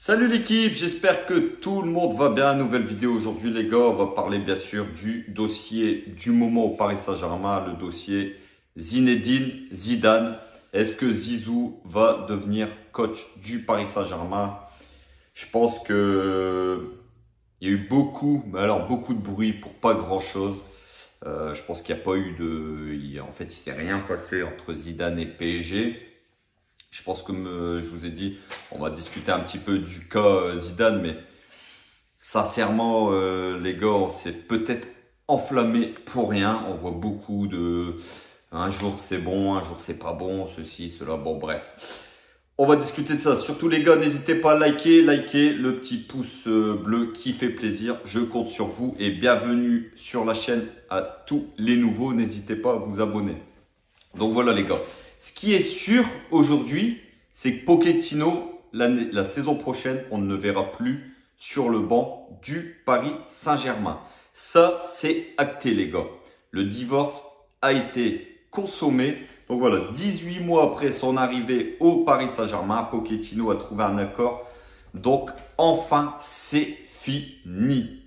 Salut l'équipe, j'espère que tout le monde va bien. Nouvelle vidéo aujourd'hui les gars, on va parler bien sûr du dossier du moment au Paris Saint-Germain, le dossier Zinedine Zidane. Est-ce que Zizou va devenir coach du Paris Saint-Germain? Je pense que il y a eu beaucoup de bruit pour pas grand chose. Je pense qu'il n'y a pas eu en fait, il s'est rien passé entre Zidane et PSG. Je pense que je vous ai dit, on va discuter un petit peu du cas Zidane, mais sincèrement, les gars, on s'est peut-être enflammé pour rien. On voit beaucoup de un jour c'est bon, un jour c'est pas bon, ceci, cela. Bon, bref. On va discuter de ça. Surtout les gars, n'hésitez pas à liker le petit pouce bleu qui fait plaisir. Je compte sur vous et bienvenue sur la chaîne à tous les nouveaux. N'hésitez pas à vous abonner. Donc voilà les gars. Ce qui est sûr aujourd'hui, c'est que Pochettino, la saison prochaine, on ne le verra plus sur le banc du Paris Saint-Germain. Ça, c'est acté les gars. Le divorce a été consommé. Donc voilà, 18 mois après son arrivée au Paris Saint-Germain, Pochettino a trouvé un accord. Donc enfin, c'est fini.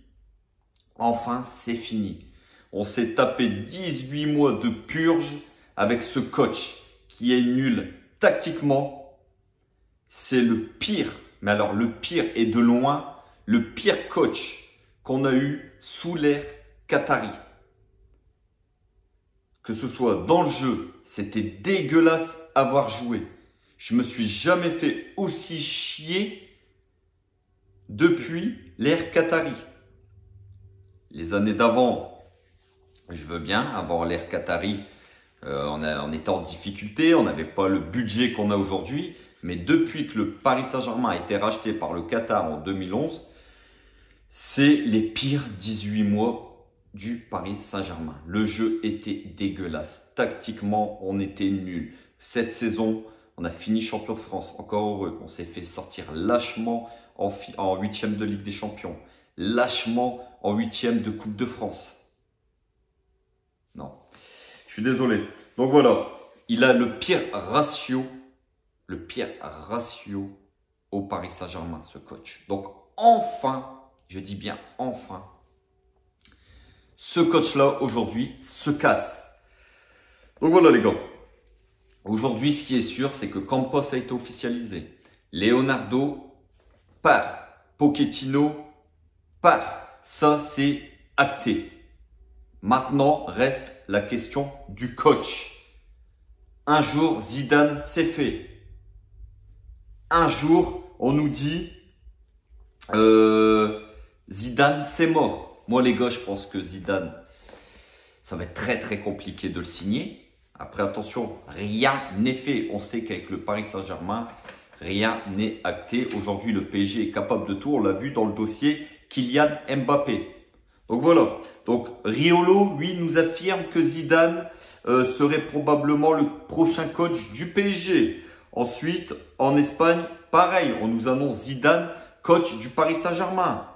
Enfin, c'est fini. On s'est tapé 18 mois de purge avec ce coach qui est nul tactiquement. C'est le pire, mais alors le pire est de loin, le pire coach qu'on a eu sous l'ère Qatari. Que ce soit dans le jeu, c'était dégueulasse à voir jouer. Je me suis jamais fait aussi chier depuis l'ère Qatari. Les années d'avant, je veux bien, avant l'ère Qatari, on était en difficulté, on n'avait pas le budget qu'on a aujourd'hui. Mais depuis que le Paris Saint-Germain a été racheté par le Qatar en 2011, c'est les pires 18 mois du Paris Saint-Germain. Le jeu était dégueulasse. Tactiquement, on était nuls. Cette saison, on a fini champion de France. Encore heureux. On s'est fait sortir lâchement en huitième de Ligue des Champions. Lâchement en huitième de Coupe de France. Non. Je suis désolé. Donc voilà. Il a le pire ratio au Paris Saint-Germain, ce coach. Donc enfin, je dis bien enfin, ce coach-là aujourd'hui se casse. Donc voilà les gars. Aujourd'hui, ce qui est sûr, c'est que Campos a été officialisé. Leonardo part. Pochettino part. Ça, c'est acté. Maintenant, reste la question du coach. Un jour, Zidane s'est fait. Un jour, on nous dit Zidane, c'est mort. Moi, les gars, je pense que Zidane, ça va être très, très compliqué de le signer. Après, attention, rien n'est fait. On sait qu'avec le Paris Saint-Germain, rien n'est acté. Aujourd'hui, le PSG est capable de tout. On l'a vu dans le dossier Kylian Mbappé. Donc voilà. Donc Riolo, lui, nous affirme que Zidane serait probablement le prochain coach du PSG. Ensuite, en Espagne, pareil, on nous annonce Zidane, coach du Paris Saint-Germain.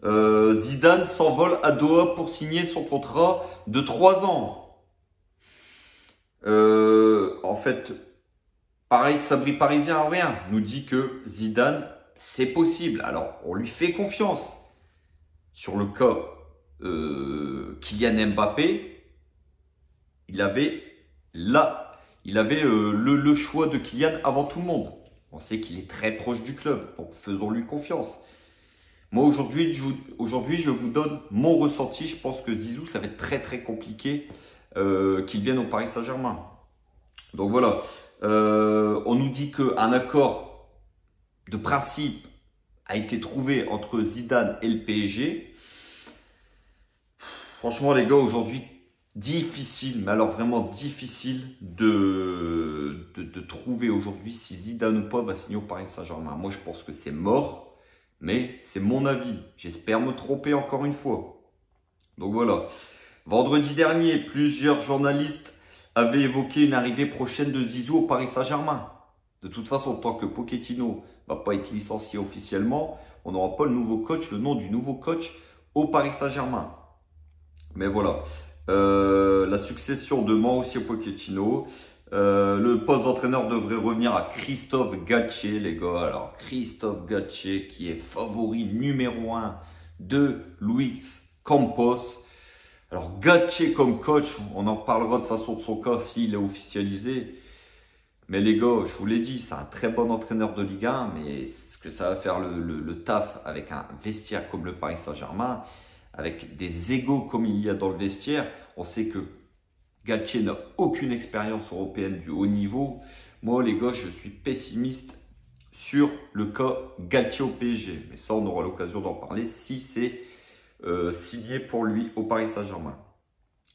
Zidane s'envole à Doha pour signer son contrat de 3 ans. En fait, pareil, Sabri Parisien, rien, nous dit que Zidane, c'est possible. Alors, on lui fait confiance. Sur le cas Kylian Mbappé, il avait le choix de Kylian avant tout le monde. On sait qu'il est très proche du club, donc faisons-lui confiance. Moi, aujourd'hui, je vous donne mon ressenti. Je pense que Zizou, ça va être très, très compliqué qu'il vienne au Paris Saint-Germain. Donc voilà, on nous dit qu'un accord de principe a été trouvé entre Zidane et le PSG. Franchement, les gars, aujourd'hui, difficile, mais alors vraiment difficile de trouver aujourd'hui si Zidane ou pas va signer au Paris Saint-Germain. Moi, je pense que c'est mort, mais c'est mon avis. J'espère me tromper encore une fois. Donc voilà. Vendredi dernier, plusieurs journalistes avaient évoqué une arrivée prochaine de Zizou au Paris Saint-Germain. De toute façon, tant que Pochettino ne va pas être licencié officiellement, on n'aura pas le nom du nouveau coach au Paris Saint-Germain. Mais voilà. La succession de Mauricio Pochettino, Le poste d'entraîneur devrait revenir à Christophe Galtier, les gars. Alors, Christophe Galtier, qui est favori numéro 1 de Luis Campos. Alors, Galtier comme coach, on en parlera de façon de son cas s'il est officialisé. Mais les gars, je vous l'ai dit, c'est un très bon entraîneur de Ligue 1. Mais ce que ça va faire le taf avec un vestiaire comme le Paris Saint-Germain, avec des égos comme il y a dans le vestiaire, on sait que Galtier n'a aucune expérience européenne du haut niveau. Moi, les gars, je suis pessimiste sur le cas Galtier au PSG. Mais ça, on aura l'occasion d'en parler si c'est signé pour lui au Paris Saint-Germain.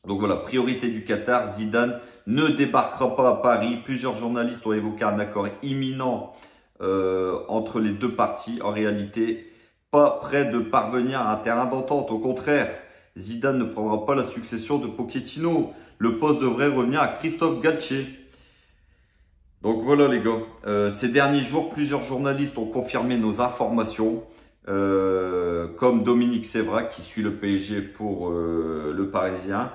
Donc voilà, priorité du Qatar, Zidane ne débarquera pas à Paris. Plusieurs journalistes ont évoqué un accord imminent entre les deux parties. En réalité, pas près de parvenir à un terrain d'entente. Au contraire, Zidane ne prendra pas la succession de Pochettino. Le poste devrait revenir à Christophe Galtier. Donc voilà les gars, ces derniers jours, plusieurs journalistes ont confirmé nos informations, comme Dominique Sévrac qui suit le PSG pour le Parisien.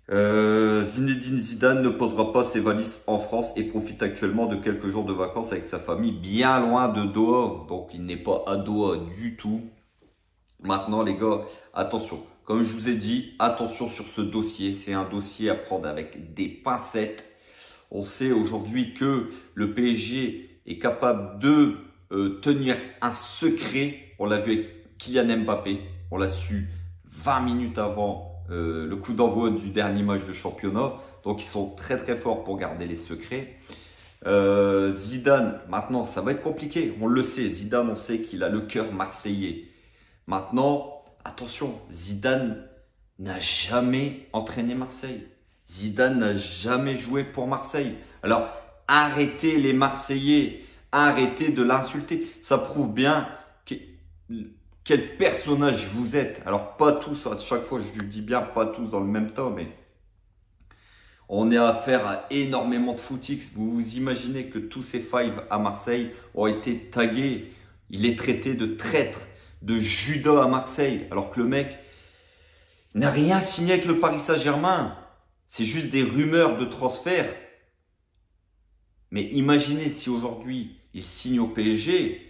Zinedine Zidane ne posera pas ses valises en France et profite actuellement de quelques jours de vacances avec sa famille bien loin de Doha. Donc il n'est pas à Doha du tout. Maintenant les gars, attention. Comme je vous ai dit, attention sur ce dossier. C'est un dossier à prendre avec des pincettes. On sait aujourd'hui que le PSG est capable de tenir un secret. On l'a vu avec Kylian Mbappé. On l'a su 20 minutes avant le coup d'envoi du dernier match de championnat. Donc, ils sont très très forts pour garder les secrets. Zidane, maintenant, ça va être compliqué. On le sait. Zidane, on sait qu'il a le cœur marseillais. Maintenant, attention, Zidane n'a jamais entraîné Marseille. Zidane n'a jamais joué pour Marseille. Alors, arrêtez les Marseillais. Arrêtez de l'insulter. Ça prouve bien quel personnage vous êtes. Alors, pas tous, à chaque fois je dis bien, pas tous dans le même temps, mais on est affaire à énormément de footix. Vous vous imaginez que tous ces fives à Marseille ont été tagués. Il est traité de traître, de Judas à Marseille, alors que le mec n'a rien signé avec le Paris Saint-Germain. C'est juste des rumeurs de transfert. Mais imaginez si aujourd'hui il signe au PSG,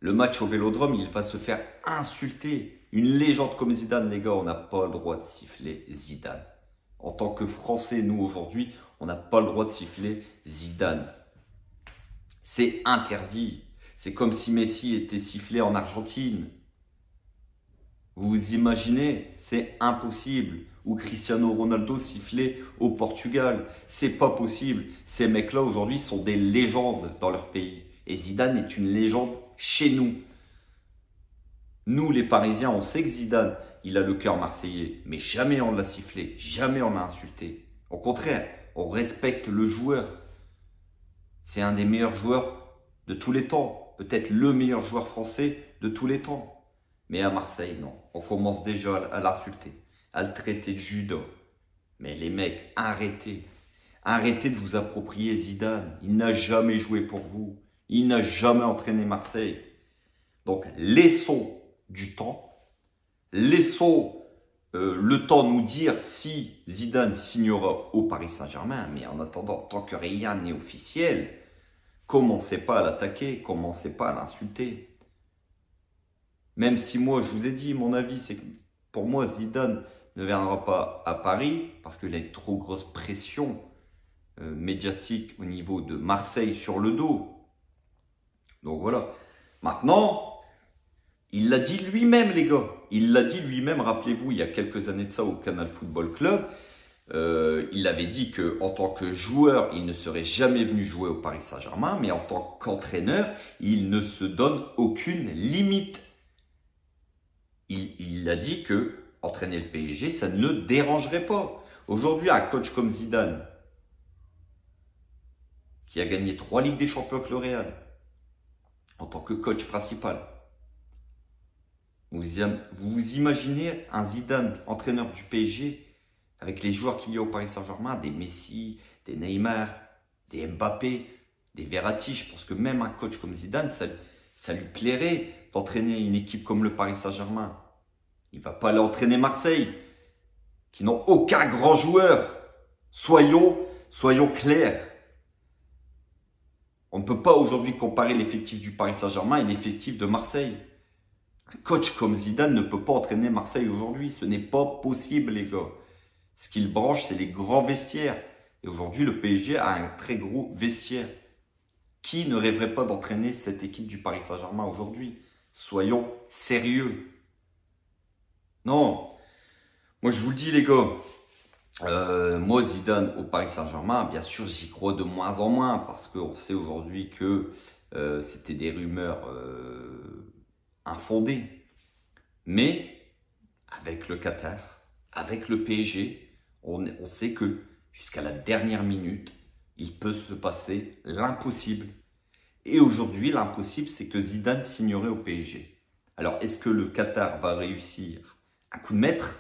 le match au Vélodrome, il va se faire insulter. Une légende comme Zidane, les gars, on n'a pas le droit de siffler Zidane. En tant que Français, nous aujourd'hui, on n'a pas le droit de siffler Zidane. C'est interdit. C'est comme si Messi était sifflé en Argentine. Vous vous imaginez, c'est impossible. Ou Cristiano Ronaldo sifflé au Portugal. C'est pas possible. Ces mecs-là aujourd'hui sont des légendes dans leur pays. Et Zidane est une légende chez nous. Nous les Parisiens, on sait que Zidane, il a le cœur marseillais. Mais jamais on l'a sifflé, jamais on l'a insulté. Au contraire, on respecte le joueur. C'est un des meilleurs joueurs de tous les temps. Peut-être le meilleur joueur français de tous les temps. Mais à Marseille, non. On commence déjà à l'insulter, à le traiter de judas. Mais les mecs, arrêtez. Arrêtez de vous approprier Zidane. Il n'a jamais joué pour vous. Il n'a jamais entraîné Marseille. Donc, laissons du temps. Laissons le temps nous dire si Zidane signera au Paris Saint-Germain. Mais en attendant, tant que rien n'est officiel, commencez pas à l'attaquer, commencez pas à l'insulter. Même si moi, je vous ai dit, mon avis, c'est que pour moi, Zidane ne viendra pas à Paris parce qu'il a une trop grosse pression médiatique au niveau de Marseille sur le dos. Donc voilà. Maintenant, il l'a dit lui-même, les gars. Il l'a dit lui-même, rappelez-vous, il y a quelques années de ça au Canal Football Club. Il avait dit qu'en tant que joueur, il ne serait jamais venu jouer au Paris Saint-Germain, mais en tant qu'entraîneur, il ne se donne aucune limite. Il a dit que entraîner le PSG, ça ne le dérangerait pas. Aujourd'hui, un coach comme Zidane, qui a gagné 3 Ligues des Champions avec le Real, en tant que coach principal, vous imaginez un Zidane, entraîneur du PSG, avec les joueurs qu'il y a au Paris Saint-Germain, des Messi, des Neymar, des Mbappé, des Verratti. Je pense que même un coach comme Zidane, ça lui plairait d'entraîner une équipe comme le Paris Saint-Germain. Il ne va pas aller entraîner Marseille, qui n'ont aucun grand joueur. Soyons Soyons clairs. On ne peut pas aujourd'hui comparer l'effectif du Paris Saint-Germain et l'effectif de Marseille. Un coach comme Zidane ne peut pas entraîner Marseille aujourd'hui. Ce n'est pas possible, les gars. Ce qu'il branche, c'est les grands vestiaires. Et aujourd'hui, le PSG a un très gros vestiaire. Qui ne rêverait pas d'entraîner cette équipe du Paris Saint-Germain aujourd'hui? Soyons sérieux. Non. Moi, je vous le dis, les gars. Moi, Zidane au Paris Saint-Germain, bien sûr, j'y crois de moins en moins parce qu'on sait aujourd'hui que c'était des rumeurs infondées. Mais avec le Qatar, avec le PSG, on sait que jusqu'à la dernière minute, il peut se passer l'impossible. Et aujourd'hui, l'impossible, c'est que Zidane signerait au PSG. Alors, est-ce que le Qatar va réussir un coup de maître?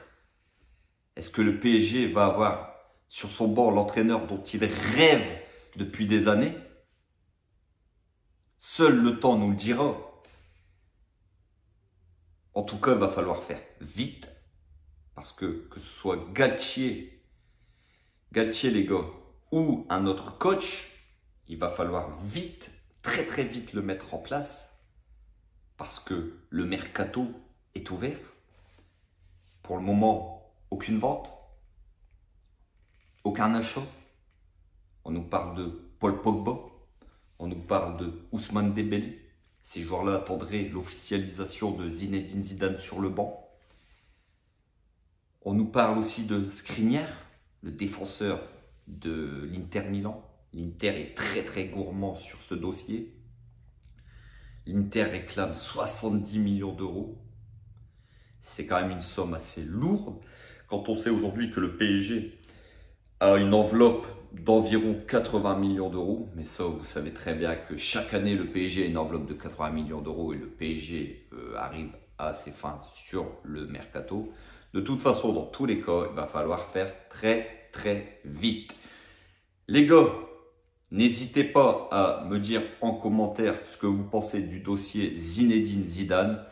Est-ce que le PSG va avoir sur son banc l'entraîneur dont il rêve depuis des années? Seul le temps nous le dira. En tout cas, il va falloir faire vite. Parce que ce soit Galtier les gars, ou un autre coach, il va falloir vite, très très vite le mettre en place. Parce que le mercato est ouvert. Pour le moment, aucune vente, aucun achat. On nous parle de Paul Pogba, on nous parle de Ousmane Dembélé. Ces joueurs-là attendraient l'officialisation de Zinedine Zidane sur le banc. On nous parle aussi de Skriniar, le défenseur de l'Inter Milan. L'Inter est très très gourmand sur ce dossier. L'Inter réclame 70 millions d'euros. C'est quand même une somme assez lourde. Quand on sait aujourd'hui que le PSG a une enveloppe d'environ 80 millions d'euros, mais ça, vous savez très bien que chaque année, le PSG a une enveloppe de 80 millions d'euros et le PSG arrive à ses fins sur le mercato. De toute façon, dans tous les cas, il va falloir faire très, très vite. Les gars, n'hésitez pas à me dire en commentaire ce que vous pensez du dossier Zinedine Zidane,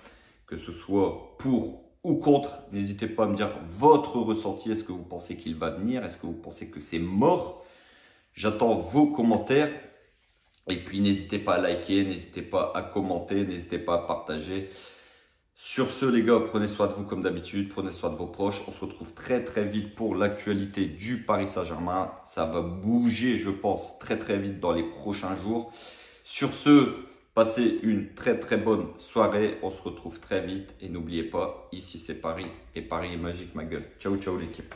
que ce soit pour ou contre. N'hésitez pas à me dire votre ressenti. Est-ce que vous pensez qu'il va venir? Est-ce que vous pensez que c'est mort? J'attends vos commentaires. Et puis, n'hésitez pas à liker, n'hésitez pas à commenter, n'hésitez pas à partager. Sur ce, les gars, prenez soin de vous comme d'habitude. Prenez soin de vos proches. On se retrouve très, très vite pour l'actualité du Paris Saint-Germain. Ça va bouger, je pense, très, très vite dans les prochains jours. Sur ce, passez une très très bonne soirée, on se retrouve très vite et n'oubliez pas, ici c'est Paris et Paris est magique ma gueule. Ciao ciao l'équipe.